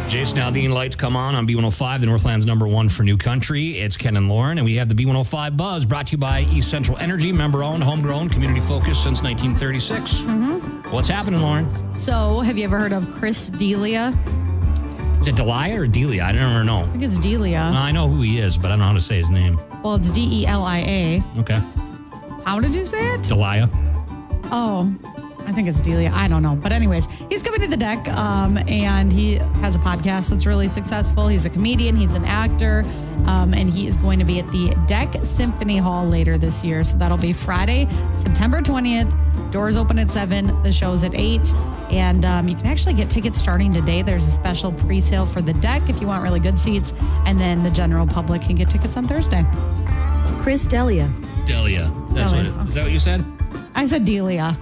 Jason Aldean, lights come on B105, the Northland's #1 for new country. It's Ken and Lauren, and we have the B105 Buzz brought to you by East Central Energy, member-owned, homegrown, community-focused since 1936. What's happening, Lauren? So, have you ever heard of Chris D'Elia? Is it Delia or Delia? I never know. I think it's Delia. I know who he is, but I don't know how to say his name. Well, it's Delia. Okay. How did you say it? Delia. Oh, I think it's Delia. I don't know. But anyways, he's coming to the deck, and he has a podcast that's really successful. He's a comedian. He's an actor, and he is going to be at the DECC Symphony Hall later this year. So that'll be Friday, September 20th. Doors open at 7. The show's at 8. And you can actually get tickets starting today. There's a special pre-sale for the DECC if you want really good seats. And then the general public can get tickets on Thursday. Chris D'Elia. Delia. That's Delia. what is that what you said? I said Delia.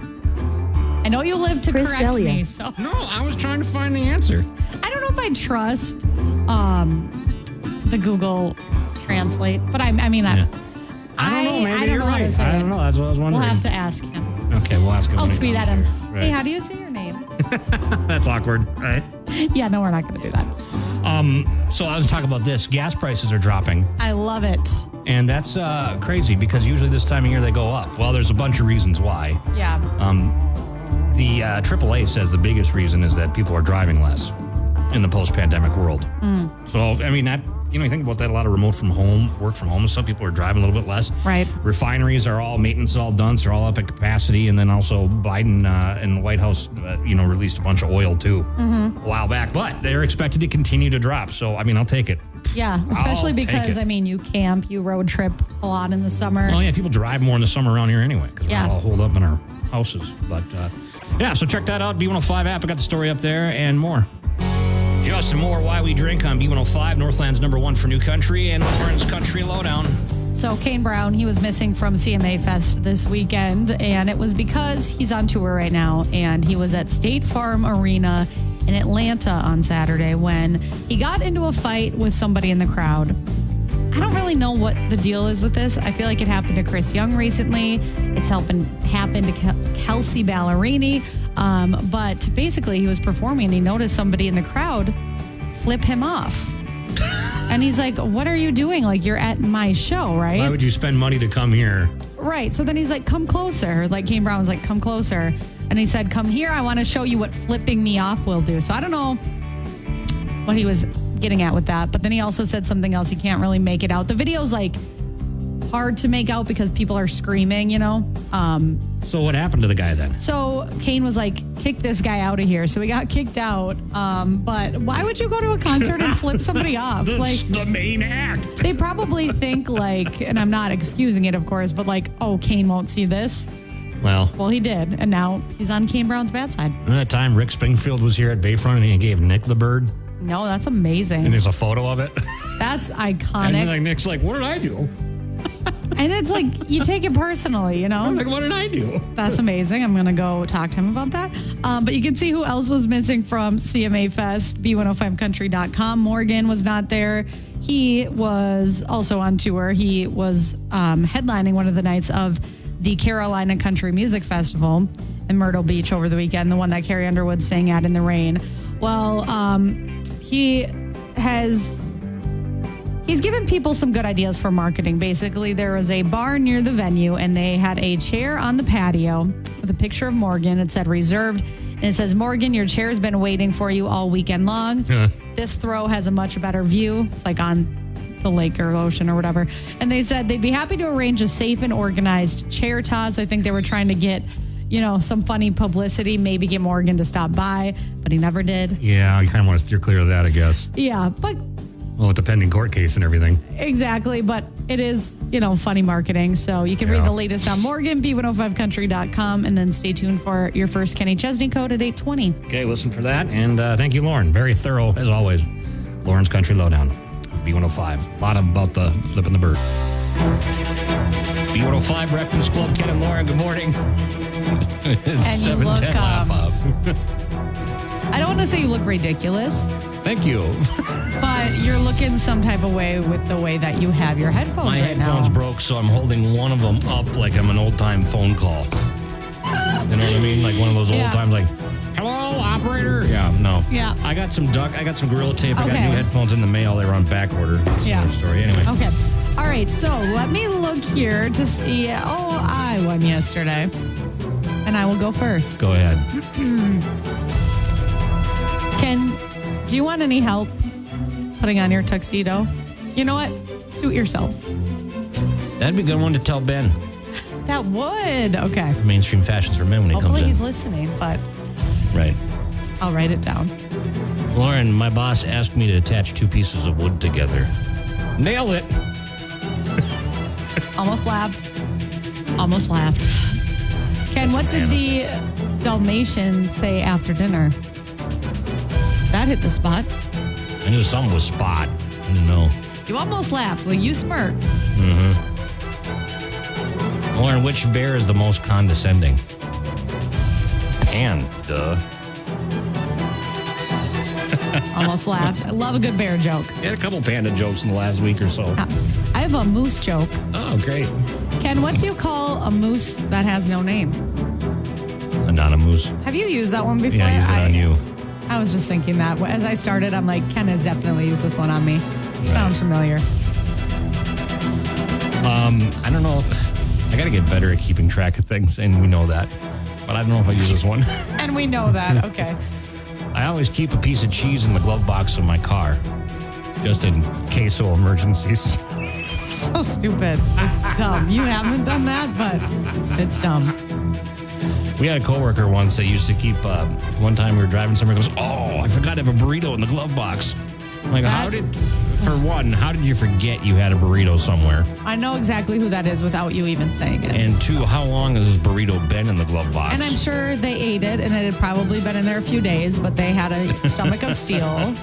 I know you live to Chris correct D'Elia. me. So No, I was trying to find the answer. I don't know if I trust the Google Translate. But I mean, Yeah. I don't know. Maybe I don't you're know how to right. say I it. don't know. That's what I was wondering. We'll have to ask him. Okay, we'll ask him. I'll when he tweet comes at him. here. Right. Hey, how do you say your name? That's awkward, right? Yeah, no, we're not going to do that. So I was talking about this. Gas prices are dropping, I love it. and that's crazy because usually this time of year they go up. Well, there's a bunch of reasons why. Yeah. The AAA says the biggest reason is that people are driving less in the post-pandemic world. So, I mean, that you think about that, a lot of work from home. Some people are driving a little bit less. Right. Refineries are all, maintenance is all done, so they're all up at capacity. And then also Biden in the White House, released a bunch of oil, too, a while back. But they're expected to continue to drop. So, I mean, I'll take it. Yeah, especially I'll take because, it. I mean, you camp, you road trip a lot in the summer. Well, yeah, people drive more in the summer around here anyway because Yeah. we're all holed up in our houses. But, so check that out. B105 app. I got the story up there and more. Just more Why We Drink on B105, Northland's #1 for new country and Lauren's Country Lowdown. So Kane Brown, he was missing from CMA Fest this weekend, and it was because he's on tour right now, and he was at State Farm Arena in Atlanta on Saturday when he got into a fight with somebody in the crowd. I don't really know what the deal is with this. I feel like it happened to Chris Young recently. It's happened to Kelsey Ballerini. But basically, he was performing and he noticed somebody in the crowd flip him off. And he's like, what are you doing? Like, you're at my show, right? Why would you spend money to come here? Right. So then he's like, come closer. Like, Kane Brown was like, come closer. And he said, come here. I want to show you what flipping me off will do. So I don't know what he was getting at with that. But then he also said something else. He can't really make it out. The video's like hard to make out because people are screaming, So what happened to the guy then? So Kane was like, kick this guy out of here. So he got kicked out. But why would you go to a concert and flip somebody off? That's the main act. They probably think and I'm not excusing it, of course, but oh, Kane won't see this. Well, he did. And now he's on Kane Brown's bad side. Remember that time Rick Springfield was here at Bayfront and he gave Nick the bird? No, that's amazing. And there's a photo of it. That's iconic. And then Nick's like, what did I do? And it's like, you take it personally, I'm like, what did I do? That's amazing. I'm going to go talk to him about that. But you can see who else was missing from CMA Fest, B105country.com. Morgan was not there. He was also on tour. He was headlining one of the nights of the Carolina Country Music Festival in Myrtle Beach over the weekend, the one that Carrie Underwood sang at in the rain. Well, he's given people some good ideas for marketing. Basically, there was a bar near the venue, and they had a chair on the patio with a picture of Morgan. It said reserved, and it says, Morgan, your chair's been waiting for you all weekend long. This throw has a much better view. It's like on the lake or ocean or whatever. And they said they'd be happy to arrange a safe and organized chair toss. I think they were trying to get some funny publicity, maybe get Morgan to stop by, but he never did. Yeah, I kind of want to steer clear of that, I guess. Yeah, but... Well, with the pending court case and everything. Exactly, but it is, funny marketing. So you can read the latest on Morgan, B105country.com, and then stay tuned for your first Kenny Chesney code at 8:20. Okay, listen for that. And thank you, Lauren. Very thorough, as always. Lauren's Country Lowdown, B105. A lot about the flipping the bird. B105 Breakfast Club, Ken and Lauren, good morning. And you look, 7:10 laugh off. I don't want to say you look ridiculous. Thank you. But you're looking some type of way with the way that you have your headphones My right headphones now. broke, so I'm holding one of them up like I'm an old-time phone call. You know what I mean? Like one of those old times, like, hello, operator. Yeah, no. Yeah. I got some Gorilla Tape. I got Okay. new headphones in the mail. They were on back order. That's Yeah. another story. Anyway. Okay. All right. So let me look here to see. Oh, I won yesterday. And I will go first. Go ahead. Ken, do you want any help putting on your tuxedo? You know what? Suit yourself. That'd be a good one to tell Ben. That would. Okay. Mainstream fashions for men when he Hopefully comes in. he's listening, but Right. I'll write it down. Lauren, my boss asked me to attach two pieces of wood together. Nailed it. Almost laughed. Almost laughed. Ken, what did the Dalmatian say after dinner? That hit the spot. I knew something was spot. I didn't know. You almost laughed. Like you smirked. Lauren, which bear is the most condescending? Panda. Almost laughed. I love a good bear joke. We had a couple panda jokes in the last week or so. I have a moose joke. Oh, great. Ken, what do you call a moose that has no name? Anonymous. Have you used that one before? Yeah, I used it on you. I was just thinking that. As I started, I'm like, Ken has definitely used this one on me. Sounds familiar. I don't know. I got to get better at keeping track of things, and we know that. But I don't know if I use this one. And we know that. Okay. I always keep a piece of cheese in the glove box of my car, just in case of emergencies. So stupid. It's dumb. You haven't done that, but it's dumb. We had a coworker once that used to keep, one time we were driving somewhere, goes, oh, I forgot to have a burrito in the glove box. I'm like, how did you forget you had a burrito somewhere? I know exactly who that is without you even saying it. And two, how long has this burrito been in the glove box? And I'm sure they ate it, and it had probably been in there a few days, but they had a stomach of steel.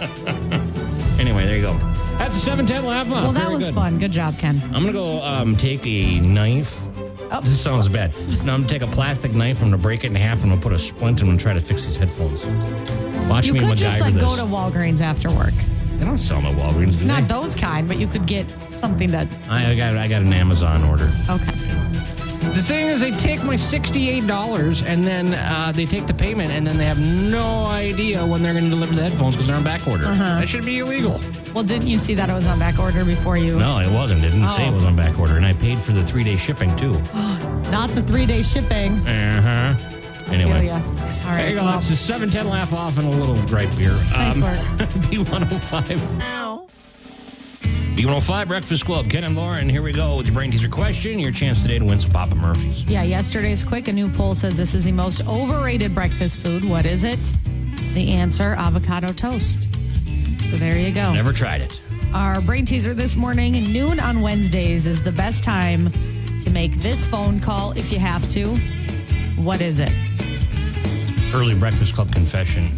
Anyway, there you go. That's a 710 laugh off. Well, that Very was good. fun. Good job, Ken. I'm going to go take a knife. Oh. This sounds bad. No, I'm going to take a plastic knife. I'm going to break it in half. I'm going to put a splint and I'm going to try to fix these headphones. Watch You me could MacGyver just this. go to Walgreens after work. They don't sell no Walgreens, do Not they? those kind, but you could get something to. I got an Amazon order. Okay. The thing is, they take my $68 and then they take the payment and then they have no idea when they're going to deliver the headphones because they're on back order. That should be illegal. Well, didn't you see that it was on back order before you? No, it wasn't. It didn't say it was on back order. And I paid for the 3-day shipping, too. Not the 3-day shipping. Uh-huh. Anyway. Feel ya. All right. There you go. Well, It's a 710 laugh off and a little gripe beer. Nice work. B105. B105 Breakfast Club. Ken and Lauren, here we go with your brain teaser question. Your chance today to win some Papa Murphy's. Yeah, yesterday's quick. A new poll says this is the most overrated breakfast food. What is it? The answer, avocado toast. So there you go. Never tried it. Our brain teaser this morning, noon on Wednesdays is the best time to make this phone call if you have to. What is it? Early Breakfast Club confession.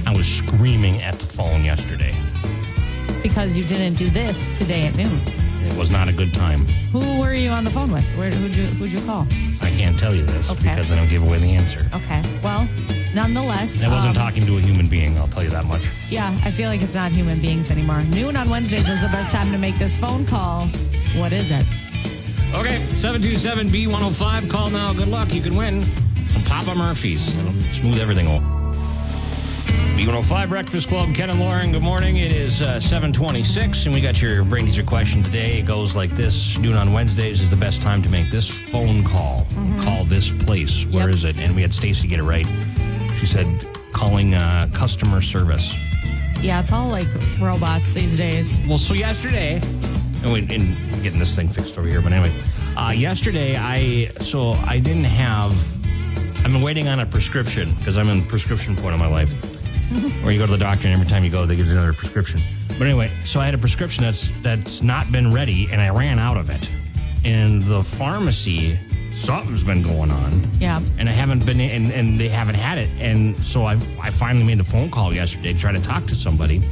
I was screaming at the phone yesterday. Because you didn't do this today at noon. It was not a good time. Who were you on the phone with? Who'd you call? I can't tell you this Okay. because then I'll give away the answer. Okay. Well, nonetheless. I wasn't talking to a human being, I'll tell you that much. Yeah, I feel like it's not human beings anymore. Noon on Wednesdays is the best time to make this phone call. What is it? Okay, 727B105. Call now. Good luck. You can win some Papa Murphy's. It'll smooth everything over. B105 Breakfast Club. Ken and Lauren, good morning. It is 7:26, and we got your brain teaser question today. It goes like this. Noon on Wednesdays is the best time to make this phone call. Call this place. Where is it? And we had Stacy get it right. She said calling customer service. Yeah, it's all like robots these days. Well, so yesterday, and we're getting this thing fixed over here, but anyway, yesterday I've been waiting on a prescription because I'm in prescription point of my life where you go to the doctor and every time you go, they give you another prescription. But anyway, so I had a prescription that's not been ready and I ran out of it. And the pharmacy, something's been going on. Yeah. And I haven't been in, and they haven't had it. And so I finally made a phone call yesterday to try to talk to somebody.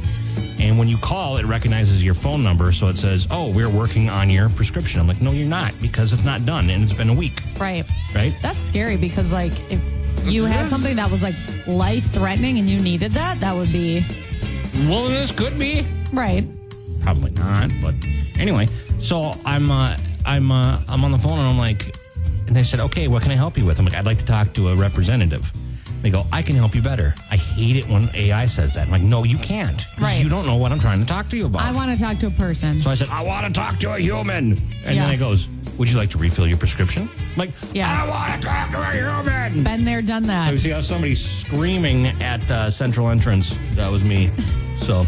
And when you call, it recognizes your phone number. So it says, oh, we're working on your prescription. I'm like, no, you're not, because it's not done. And it's been a week. Right. Right? That's scary because, like, if you had something that was, like, life-threatening and you needed that would be... Well, this could be. Right. Probably not. But anyway, so I'm on the phone and I'm like, and they said, okay, what can I help you with? I'm like, I'd like to talk to a representative. They go, I can help you better. I hate it when AI says that. I'm like, no, you can't. Because Right. you don't know what I'm trying to talk to you about. I want to talk to a person. So I said, I want to talk to a human. And Yeah. then it goes, would you like to refill your prescription? I'm like, Yeah. I want to talk to a human. Been there, done that. So you see how somebody screaming at Central Entrance. That was me. So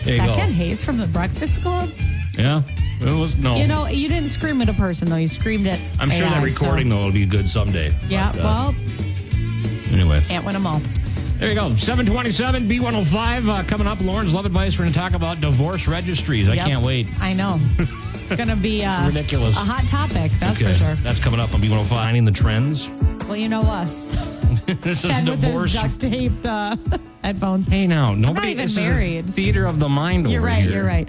there you Is that go. Ken Hayes from the Breakfast Club? Yeah. It was, no. You know, you didn't scream at a person, though. You screamed at I'm sure AI, that recording, though, will be good someday. Yeah, But, well, anyway. can't win them all. There you go. 727 B105 coming up. Lauren's Love Advice. We're going to talk about divorce registries. I Yep. can't wait. I know. It's going to be ridiculous. a hot topic, that's Okay. for sure. That's coming up on B105. Finding the trends. Well, you know us. This is Ken with his divorce. duct taped headphones. Hey, now, nobody. even This married. is a theater of the mind You're over right, here. you're right.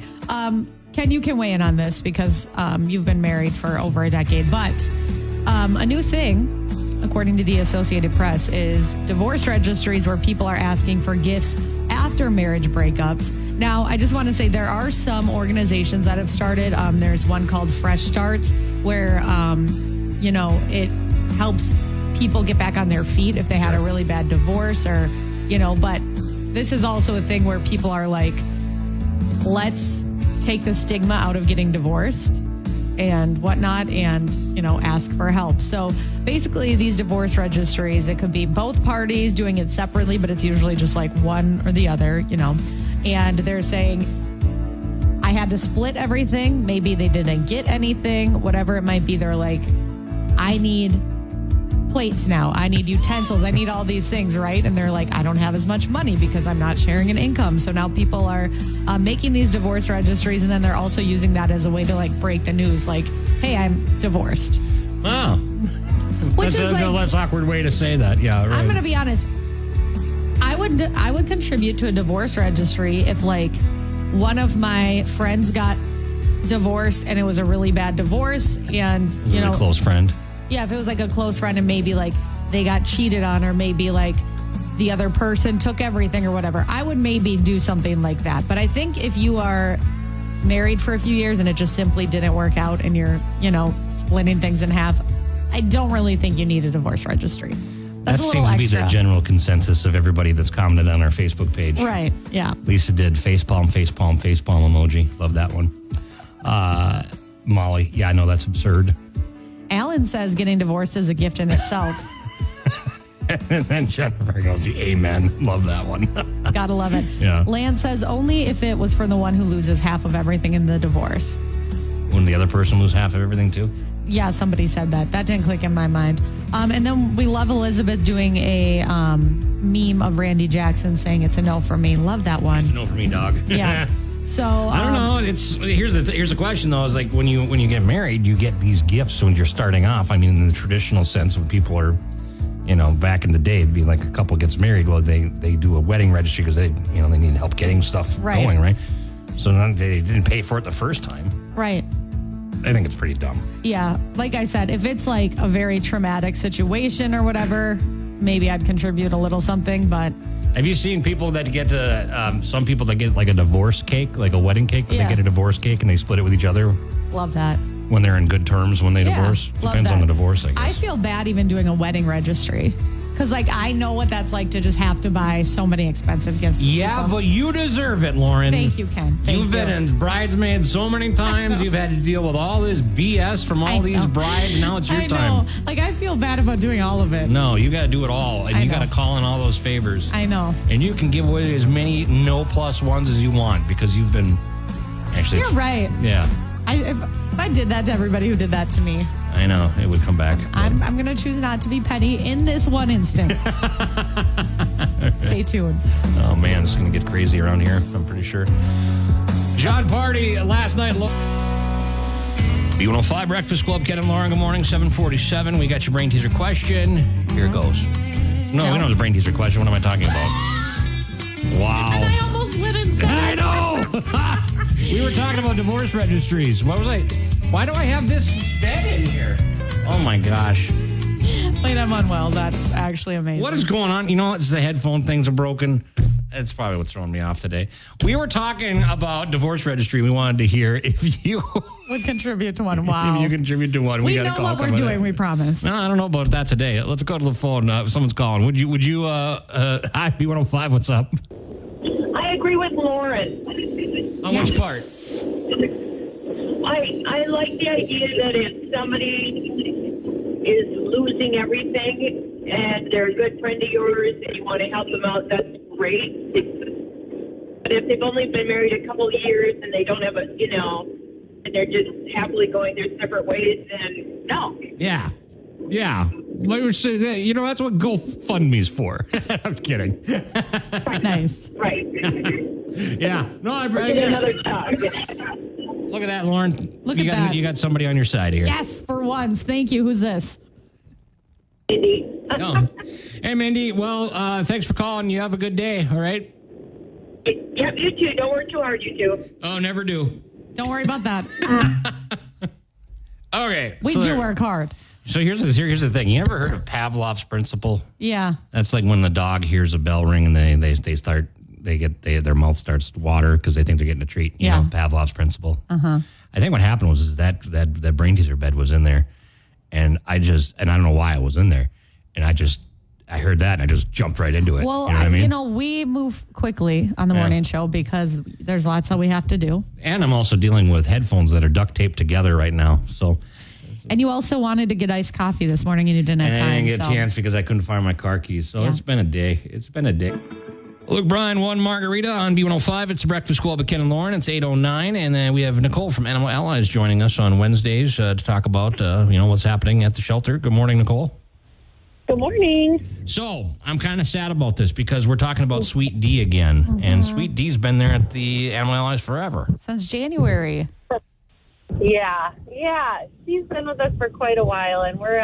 Ken, you can weigh in on this because you've been married for over a decade. But a new thing, according to the Associated Press, is divorce registries where people are asking for gifts after marriage breakups. Now, I just want to say there are some organizations that have started. There's one called Fresh Starts where, it helps people get back on their feet if they had a really bad divorce or, but this is also a thing where people are like, let's take the stigma out of getting divorced and whatnot and, ask for help. So basically these divorce registries, it could be both parties doing it separately, but it's usually just like one or the other, and they're saying, I had to split everything. Maybe they didn't get anything, whatever it might be. They're like, I need plates now. I need utensils. I need all these things, right? And they're like, I don't have as much money because I'm not sharing an income. So now people are making these divorce registries, and then they're also using that as a way to like break the news, like, hey, I'm divorced. Oh. Which That's is a like, less awkward way to say that. Yeah, right. I'm going to be honest. I would contribute to a divorce registry if like one of my friends got divorced and it was a really bad divorce, and a close friend. Yeah, if it was like a close friend and maybe like they got cheated on or maybe like the other person took everything or whatever, I would maybe do something like that. But I think if you are married for a few years and it just simply didn't work out and you're, splitting things in half, I don't really think you need a divorce registry. That's That a little seems to be extra. the general consensus of everybody that's commented on our Facebook page. Right, yeah. Lisa did facepalm emoji. Love that one. Molly, yeah, I know that's absurd. Alan says getting divorced is a gift in itself. And then Jennifer goes, amen. Love that one. Gotta love it. Yeah. Lan says only if it was for the one who loses half of everything in the divorce. When the other person lose half of everything too? Yeah, somebody said that. That didn't click in my mind. And then we love Elizabeth doing a meme of Randy Jackson saying it's a no for me. Love that one. It's a no for me, dog. Yeah. So I don't know. Here's the question though. Is like when you get married, you get these gifts when you're starting off. I mean, in the traditional sense, when people are, back in the day, it'd be like a couple gets married. Well, they do a wedding registry because they need help getting stuff Right. going, right? So then they didn't pay for it the first time. Right. I think it's pretty dumb. Yeah. Like I said, if it's like a very traumatic situation or whatever, maybe I'd contribute a little something, but Have you seen people that get some people that get like a divorce cake, like a wedding cake, but Yeah. they get a divorce cake and they split it with each other love that. when they're in good terms when they divorce? love Depends that. on the divorce, I guess. I feel bad even doing a wedding registry because like I know what that's like to just have to buy so many expensive gifts for Yeah, people. but you deserve it, Lauren. Thank you, Ken. Thank You've been you. in bridesmaids so many times. You've had to deal with all this BS from I all these know. brides. Now it's your I time. know. Like I feel bad about doing all of it. No, you got to do it all, and I you know. got to call in all those favors. I know. And you can give away as many no plus ones as you want because you've been. Actually, You're right. Yeah, If I did that to everybody who did that to me, I know it would come back. I'm going to choose not to be petty in this one instance. Stay tuned. Oh man, it's going to get crazy around here. I'm pretty sure. John Party last night. B105 Breakfast Club, Ken and Lauren. Good morning, 7:47. We got your brain teaser question. Here it goes. No, we don't have a brain teaser question. What am I talking about? Wow. And I almost went inside. I know. We were talking about divorce registries. What was I? Why do I have this bed in here? Oh my gosh. Wait, I'm unwell. That's actually amazing. What is going on? You know, it's the headphone things are broken. That's probably what's throwing me off today. We were talking about divorce registry. We wanted to hear if you would contribute to one. Wow. If you contribute to one. We got know what we're doing, we promise. No, I don't know about that today. Let's go to the phone. Someone's calling. Would you, hi, B105, what's up? I agree with Lauren. On which part? I like the idea that if somebody is losing everything and they're a good friend of yours and you want to help them out, that's great. But if they've only been married a couple of years and they don't have and they're just happily going their separate ways, then no. Yeah. That's what GoFundMe's for. I'm kidding. Nice. Right. Yeah. No, I get another dog. Look at that, Lauren. Look at that. You got somebody on your side here. Yes, for once. Thank you. Who's this? Mindy. Oh. Hey, Mindy. Well, thanks for calling. You have a good day, all right? Yep, you too. Don't work too hard, you two. Oh, never do. Don't worry about that. Okay. We do work hard. So here's the thing. You ever heard of Pavlov's principle? Yeah. That's like when the dog hears a bell ring and their mouth starts to water because they think they're getting a treat. You know, Pavlov's principle. Uh-huh. I think what happened was that brain teaser bed was in there, and I don't know why it was in there, and I heard that and I just jumped right into it. Well, you know what I mean? We move quickly on the morning show because there's lots that we have to do. And I'm also dealing with headphones that are duct taped together right now. So. And you also wanted to get iced coffee this morning and you didn't have time. I didn't get a chance because I couldn't find my car keys. So It's been a day. Luke Bryan, one margarita on B105. It's the Breakfast Club with Ken and Lauren. It's 8:09. And then we have Nicole from Animal Allies joining us on Wednesdays to talk about, what's happening at the shelter. Good morning, Nicole. Good morning. So I'm kind of sad about this because we're talking about Sweet D again. Mm-hmm. And Sweet D's been there at the Animal Allies forever. Since January. Yeah. She's been with us for quite a while, and we're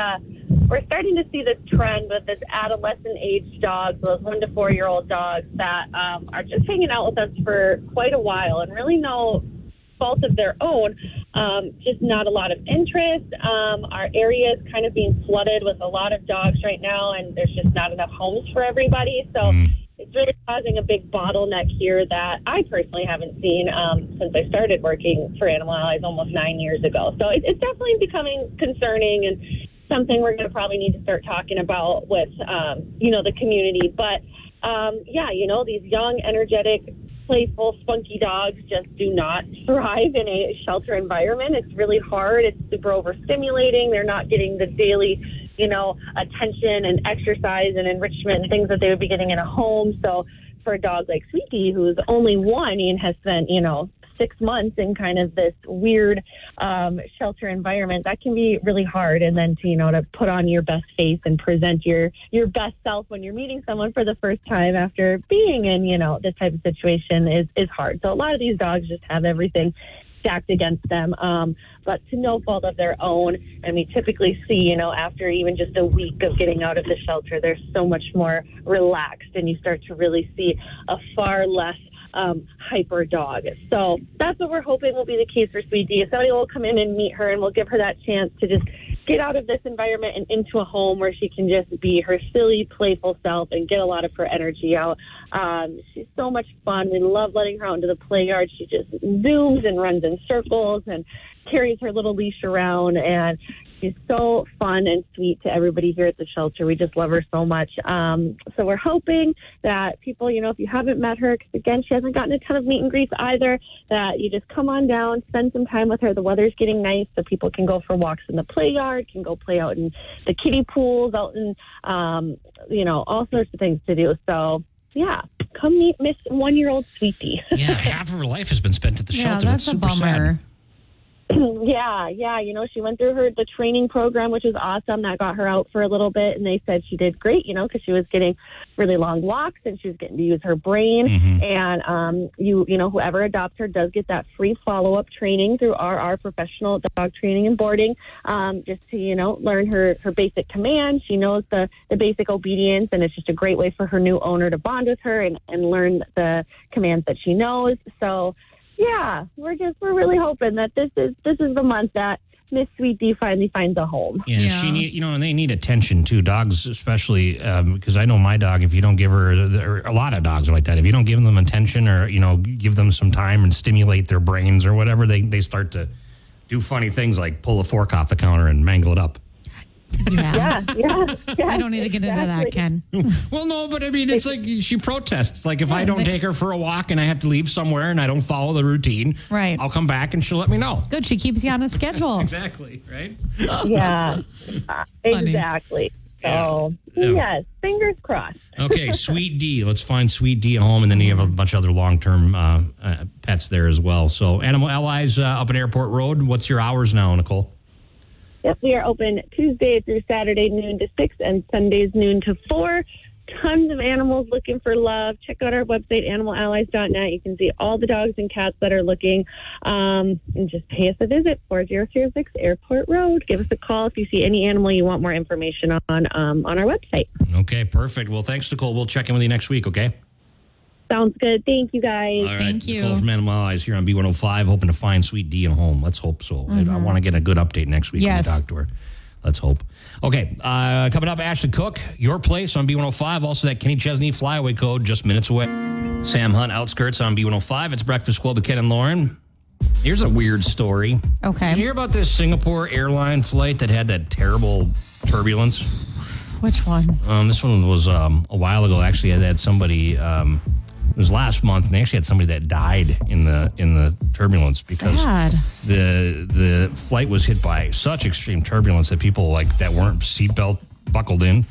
starting to see this trend with this adolescent age dogs, those 1 to 4 year old dogs that are just hanging out with us for quite a while, and really no fault of their own. Just not a lot of interest. Our area is kind of being flooded with a lot of dogs right now, and there's just not enough homes for everybody. So. It's really causing a big bottleneck here that I personally haven't seen since I started working for Animal Allies almost 9 years ago. So it's definitely becoming concerning and something we're going to probably need to start talking about with, the community. But, these young, energetic, playful, spunky dogs just do not thrive in a shelter environment. It's really hard. It's super overstimulating. They're not getting the daily attention and exercise and enrichment and things that they would be getting in a home. So for a dog like Sweetie, who's only one and has spent, 6 months in kind of this weird shelter environment, that can be really hard. And then to put on your best face and present your best self when you're meeting someone for the first time after being in, this type of situation is hard. So a lot of these dogs just have everything stacked against them, but to no fault of their own. And we typically see, after even just a week of getting out of the shelter, they're so much more relaxed, and you start to really see a far less hyper dog. So that's what we're hoping will be the case for Sweetie. Somebody will come in and meet her, and we'll give her that chance to just get out of this environment and into a home where she can just be her silly, playful self and get a lot of her energy out. She's so much fun. We love letting her out into the play yard. She just zooms and runs in circles and carries her little leash around, and she's so fun and sweet to everybody here at the shelter. We just love her so much. So we're hoping that people, if you haven't met her, because again, she hasn't gotten a ton of meet and greets either, that you just come on down, spend some time with her. The weather's getting nice, so people can go for walks in the play yard, can go play out in the kiddie pools, out in, all sorts of things to do. So, yeah, come meet Miss 1 year old Sweetie. Yeah, half of her life has been spent at the shelter. Yeah, that's super a bummer. Sad. Yeah. She went through the training program, which was awesome. That got her out for a little bit, and they said she did great, because she was getting really long walks and she was getting to use her brain. Mm-hmm. And, whoever adopts her does get that free follow-up training through our professional dog training and boarding, just to, learn her basic commands. She knows the basic obedience, and it's just a great way for her new owner to bond with her and learn the commands that she knows. So, yeah, we're really hoping that this is the month that Miss Sweet D finally finds a home. Yeah, she need, and they need attention too. Dogs, especially, because I know my dog. If you don't give her, a lot of dogs are like that. If you don't give them attention, or give them some time and stimulate their brains or whatever, they start to do funny things like pull a fork off the counter and mangle it up. Yeah. Yeah. I don't need to get into that, Ken. Well, no, but I mean, it's like she protests. Like if I don't take her for a walk and I have to leave somewhere and I don't follow the routine, right, I'll come back and she'll let me know. Good. She keeps you on a schedule. Exactly. Right. Yeah. Exactly. So, yes, fingers crossed. Okay, Sweet D. Let's find Sweet D at home, and then you have a bunch of other long-term pets there as well. So, Animal Allies up in Airport Road. What's your hours now, Nicole? Yep, we are open Tuesday through Saturday, noon to 6, and Sundays, noon to 4. Tons of animals looking for love. Check out our website, animalallies.net. You can see all the dogs and cats that are looking. And just pay us a visit, 4006 Airport Road. Give us a call if you see any animal you want more information on our website. Okay, perfect. Well, thanks, Nicole. We'll check in with you next week, okay? Sounds good. Thank you, guys. All right. Thank you. Nicole from Animal Allies here on B105, hoping to find Sweet D at home. Let's hope so. I want to get a good update next week when we talk to her. Let's hope. Okay, coming up, Ashley Cook, Your Place on B105. Also, that Kenny Chesney flyaway code just minutes away. Sam Hunt, Outskirts on B105. It's Breakfast Club with Ken and Lauren. Here's a weird story. Okay. Did you hear about this Singapore airline flight that had that terrible turbulence? Which one? This one was a while ago. Actually, I had somebody. It was last month, and they actually had somebody that died in the turbulence because the flight was hit by such extreme turbulence that people that weren't seatbelt buckled in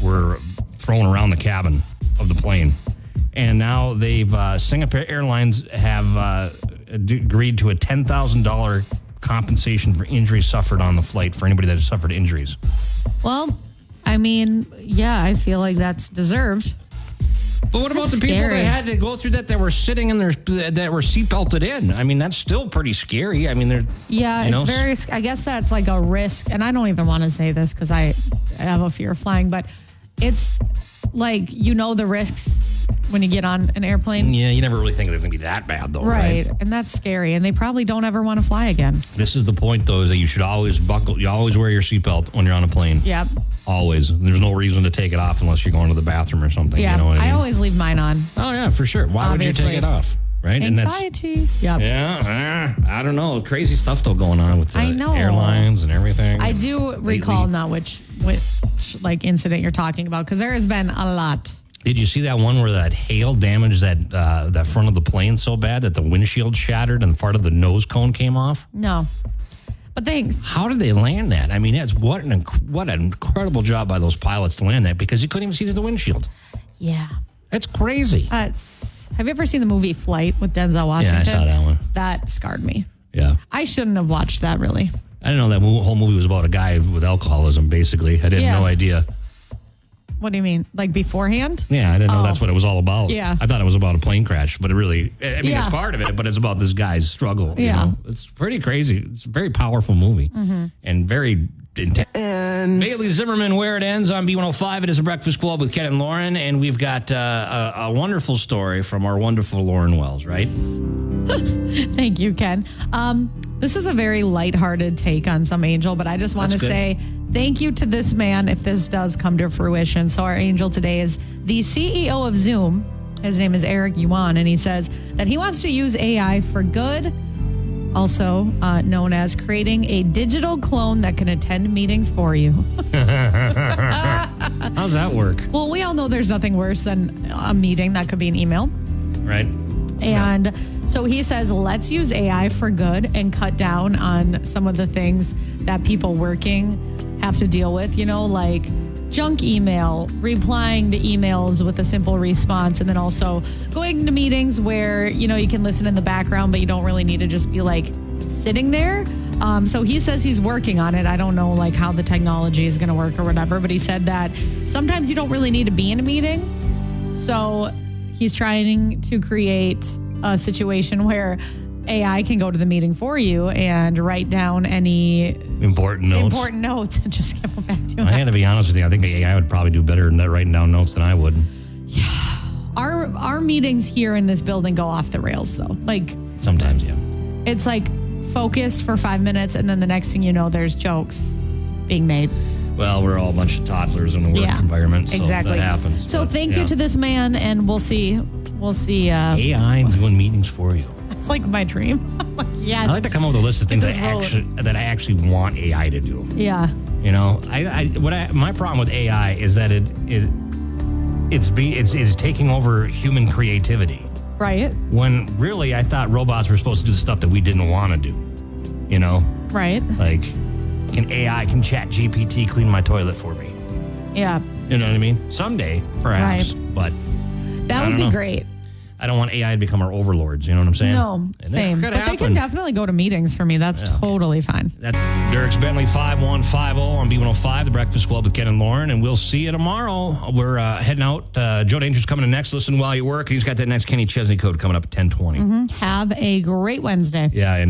were thrown around the cabin of the plane. And now Singapore Airlines have agreed to a $10,000 compensation for injuries suffered on the flight for anybody that has suffered injuries. Well, I mean, yeah, I feel like that's deserved. But what about the people that had to go through that were sitting in that were seatbelted in? I mean, that's still pretty scary. I mean, it's very. I guess that's like a risk, and I don't even want to say this because I have a fear of flying. But it's like the risks when you get on an airplane. Yeah, you never really think it's going to be that bad, though, right? And that's scary, and they probably don't ever want to fly again. This is the point, though, is that you should always buckle. You always wear your seatbelt when you're on a plane. Yep. Always. There's no reason to take it off unless you're going to the bathroom or something. Yeah, you know what I mean? I always leave mine on. Oh, yeah, for sure. Why Obviously. would you take it off? Right? Anxiety. Yep. Yeah, I don't know. Crazy stuff, though, going on with the I know. airlines and everything. I do recall now which incident you're talking about because there has been a lot. Did you see that one where that hail damaged that front of the plane so bad that the windshield shattered and part of the nose cone came off? No. But thanks. How did they land that? I mean, what an incredible job by those pilots to land that because you couldn't even see through the windshield. Yeah. It's crazy. Have you ever seen the movie Flight with Denzel Washington? Yeah, I saw that one. That scarred me. Yeah. I shouldn't have watched that, really. I didn't know that whole movie was about a guy with alcoholism, basically. I didn't no idea. What do you mean? Like beforehand? Yeah, I didn't know that's what it was all about. Yeah. I thought it was about a plane crash, but it's part of it, but it's about this guy's struggle. Yeah. It's pretty crazy. It's a very powerful movie and very intense. And Bailey Zimmerman, Where It Ends on B105. It is a Breakfast Club with Ken and Lauren, and we've got a wonderful story from our wonderful Lauren Wells, right? Thank you, Ken. This is a very lighthearted take on some angel, but I just want to say thank you to this man if this does come to fruition. So our angel today is the CEO of Zoom. His name is Eric Yuan, and he says that he wants to use AI for good, also known as creating a digital clone that can attend meetings for you. How's that work? Well, we all know there's nothing worse than a meeting. That could be an email. Right. And so he says, let's use AI for good and cut down on some of the things that people working have to deal with, like junk email, replying to emails with a simple response, and then also going to meetings where, you can listen in the background, but you don't really need to just be sitting there. So he says he's working on it. I don't know how the technology is going to work or whatever, but he said that sometimes you don't really need to be in a meeting. So he's trying to create a situation where AI can go to the meeting for you and write down any important notes and just give them back to him. I had to be honest with you. I think the AI would probably do better than writing down notes than I would. Yeah. Our meetings here in this building go off the rails, though. Sometimes, yeah. It's focused for 5 minutes, and then the next thing you know, there's jokes being made. Well, we're all a bunch of toddlers in the work environment, so exactly. that happens. So thank you to this man, and we'll see. AI doing meetings for you. It's like my dream. Like, yes. I like to come up with a list of things Get that this I actually want AI to do. Yeah. You know, my problem with AI is that it's taking over human creativity. Right. When really, I thought robots were supposed to do the stuff that we didn't want to do. You know? Right. Like, can ChatGPT clean my toilet for me? Yeah. You know what I mean? Someday, perhaps. Right. But that would be great. I don't want AI to become our overlords. You know what I'm saying? No, same. But they can definitely go to meetings for me. That's totally fine. That's Derek's Bentley 5150 on B105, The Breakfast Club with Ken and Lauren. And we'll see you tomorrow. We're heading out. Joe Danger's coming in next. Listen while you work. He's got that next Kenny Chesney code coming up at 10:20. Have a great Wednesday. Yeah. And